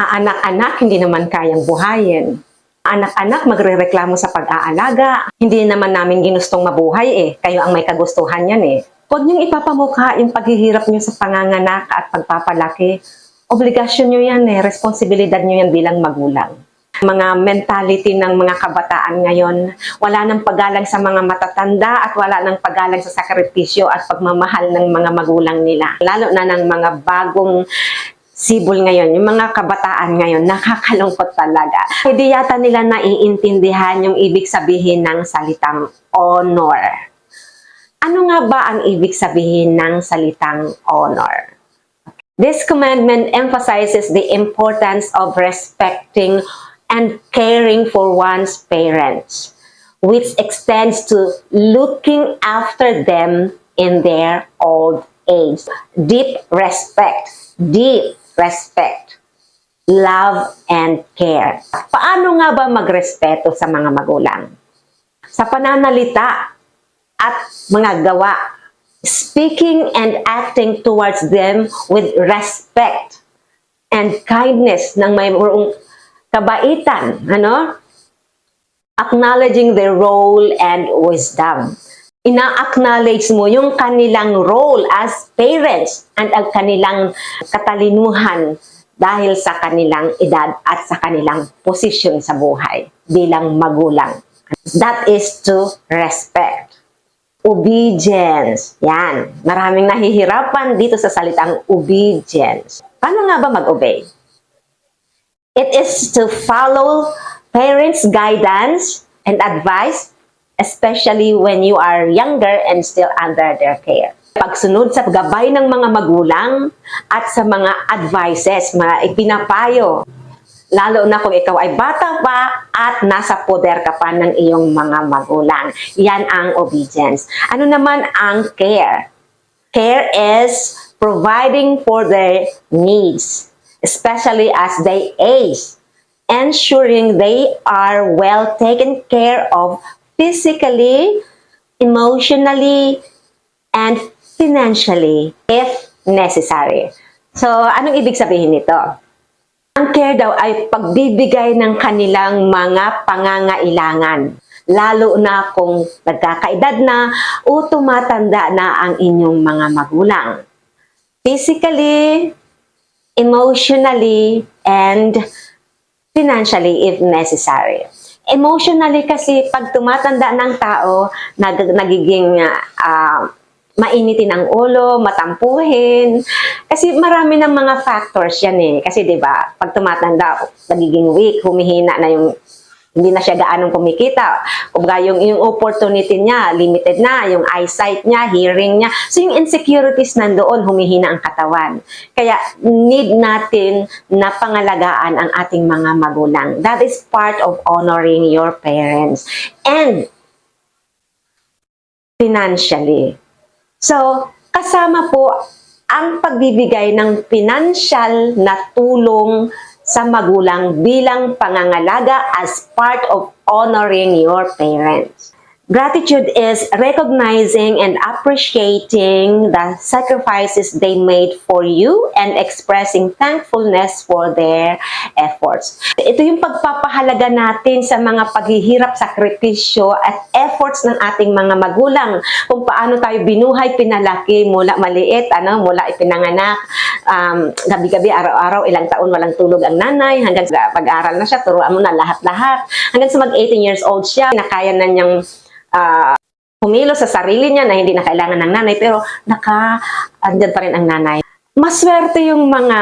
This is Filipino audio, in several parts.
Anak-anak, hindi naman kayang buhayin. Anak-anak, magrereklamo sa pag-aalaga. Hindi naman namin ginustong mabuhay eh. Kayo ang may kagustuhan yan eh. Huwag niyong ipapamukha yung paghihirap niyo sa panganganak at pagpapalaki. Obligasyon niyo yan eh. Responsibilidad niyo yan bilang magulang. Mga mentality ng mga kabataan ngayon, wala nang paggalang sa mga matatanda at wala nang paggalang sa sakripisyo at pagmamahal ng mga magulang nila. Lalo na ng mga bagong sibol ngayon, yung mga kabataan ngayon, nakakalungkot talaga. Hindi yata nila naiintindihan yung ibig sabihin ng salitang honor. Ano nga ba ang ibig sabihin ng salitang honor? This commandment emphasizes the importance of respecting and caring for one's parents, which extends to looking after them in their old age. Deep respect, love, and care. Paano nga ba magrespeto sa mga magulang? Sa pananalita at mga gawa, speaking and acting towards them with respect and kindness ng mayroong kabaitan, acknowledging their role and wisdom. Ina-acknowledge mo yung kanilang role as parents and ang kanilang katalinuhan dahil sa kanilang edad at sa kanilang posisyon sa buhay bilang magulang. That is to respect. Obedience. Yan. Maraming nahihirapan dito sa salitang obedience. Paano nga ba mag-obey? It is to follow parents' guidance and advice, especially when you are younger and still under their care. Pagsunod sa gabay ng mga magulang at sa mga advices, mga ipinapayo, lalo na kung ikaw ay bata pa at nasa poder ka pa ng iyong mga magulang. Yan ang obedience. Ano naman ang care? Care is providing for their needs, especially as they age, ensuring they are well taken care of physically, emotionally, and financially if necessary. So, anong ibig sabihin nito? Ang care daw ay pagbibigay ng kanilang mga pangangailangan, lalo na kung nagkakaedad na o tumatanda na ang inyong mga magulang. Physically, emotionally, and financially if necessary. Emotionally kasi pag tumatanda ng tao, nagiging mainitin ang ulo, matampuhin. Kasi marami ng mga factors yan eh. Kasi 'di ba, pag tumatanda, nagiging weak, humihina na yung hindi na siya gaanong kumikita. Kumbaga yung opportunity niya, limited na, yung eyesight niya, hearing niya. So yung insecurities nandoon, humihina ang katawan. Kaya need natin na pangalagaan ang ating mga magulang. That is part of honoring your parents. And financially. So, kasama po ang pagbibigay ng financial na tulong sa magulang bilang pangangalaga as part of honoring your parents. Gratitude is recognizing and appreciating the sacrifices they made for you and expressing thankfulness for their efforts. Ito yung pagpapahalaga natin sa mga paghihirap, sakripisyo at efforts ng ating mga magulang. Kung paano tayo binuhay, pinalaki mula maliit, mula ipinanganak, gabi-gabi, araw-araw, ilang taon walang tulog ang nanay, hanggang sa pag-aral na siya, turuan mo na lahat-lahat. Hanggang sa mag-18 years old siya, nakaya na niyang humilo sa sarili niya na hindi na kailangan ng nanay, pero andyan pa rin ang nanay. Maswerte yung mga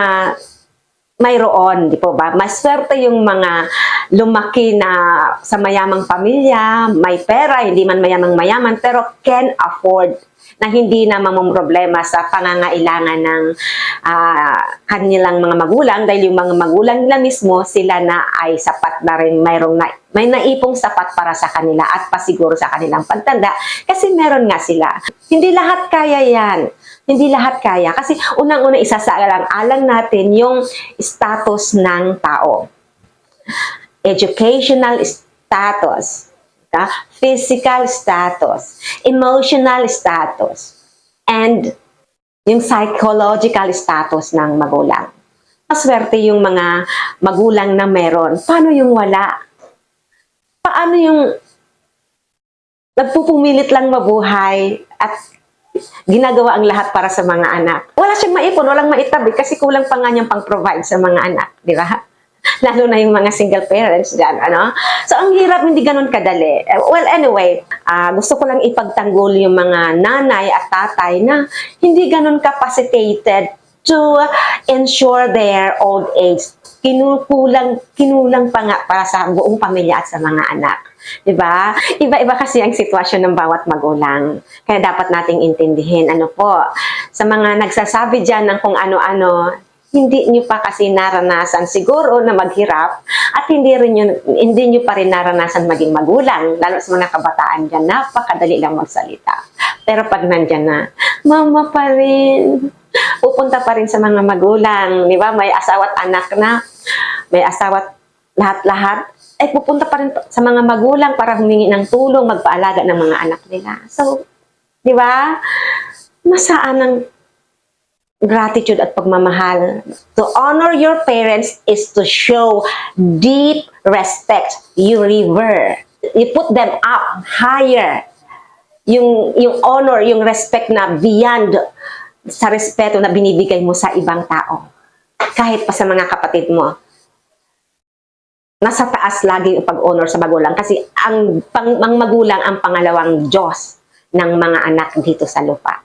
mayroon, di po ba? Maswerte yung mga lumaki na sa mayamang pamilya, may pera, hindi man mayamang-mayaman, pero can afford na hindi na mamumroblema sa pangangailangan ng kanilang mga magulang dahil yung mga magulang nila mismo, sila na ay sapat na rin, may naipong sapat para sa kanila at pasiguro sa kanilang pagtanda kasi meron nga sila. Hindi lahat kaya yan. Hindi lahat kaya. Kasi unang-una isasaalang-alang natin yung status ng tao. Educational status. Physical status, emotional status, and yung psychological status ng magulang. Maswerte yung mga magulang na meron. Paano yung wala? Paano yung nagpupumilit lang mabuhay at ginagawa ang lahat para sa mga anak? Wala siyang maipon, walang maitabi kasi kulang pa nga niyang pang-provide sa mga anak, di ba? Lalo na yung mga single parents dyan, ano? So, ang hirap, hindi ganun kadali. Well, anyway, gusto ko lang ipagtanggol yung mga nanay at tatay na hindi ganun capacitated to ensure their old age. Kinulang pa nga para sa buong pamilya at sa mga anak. Diba? Iba-iba kasi ang sitwasyon ng bawat magulang. Kaya dapat nating intindihin. Ano po, sa mga nagsasabi dyan ng kung ano-ano, hindi nyo pa kasi naranasan siguro na maghirap at hindi nyo pa rin naranasan maging magulang. Lalo sa mga kabataan dyan, napakadali lang magsalita. Pero pag nandyan na, mama pa rin, pupunta pa rin sa mga magulang. Di ba? May asawa't anak na, may asawa't lahat-lahat, ay pupunta pa rin sa mga magulang para humingi ng tulong, magpaalaga ng mga anak nila. So, di ba? Nasaan ang gratitude at pagmamahal? To honor your parents is to show deep respect. You revere. You put them up higher. Yung honor, yung respect na beyond sa respeto na binibigay mo sa ibang tao. Kahit pa sa mga kapatid mo. Nasa taas lagi yung pag-honor sa magulang kasi ang magulang ang pangalawang Diyos ng mga anak dito sa lupa.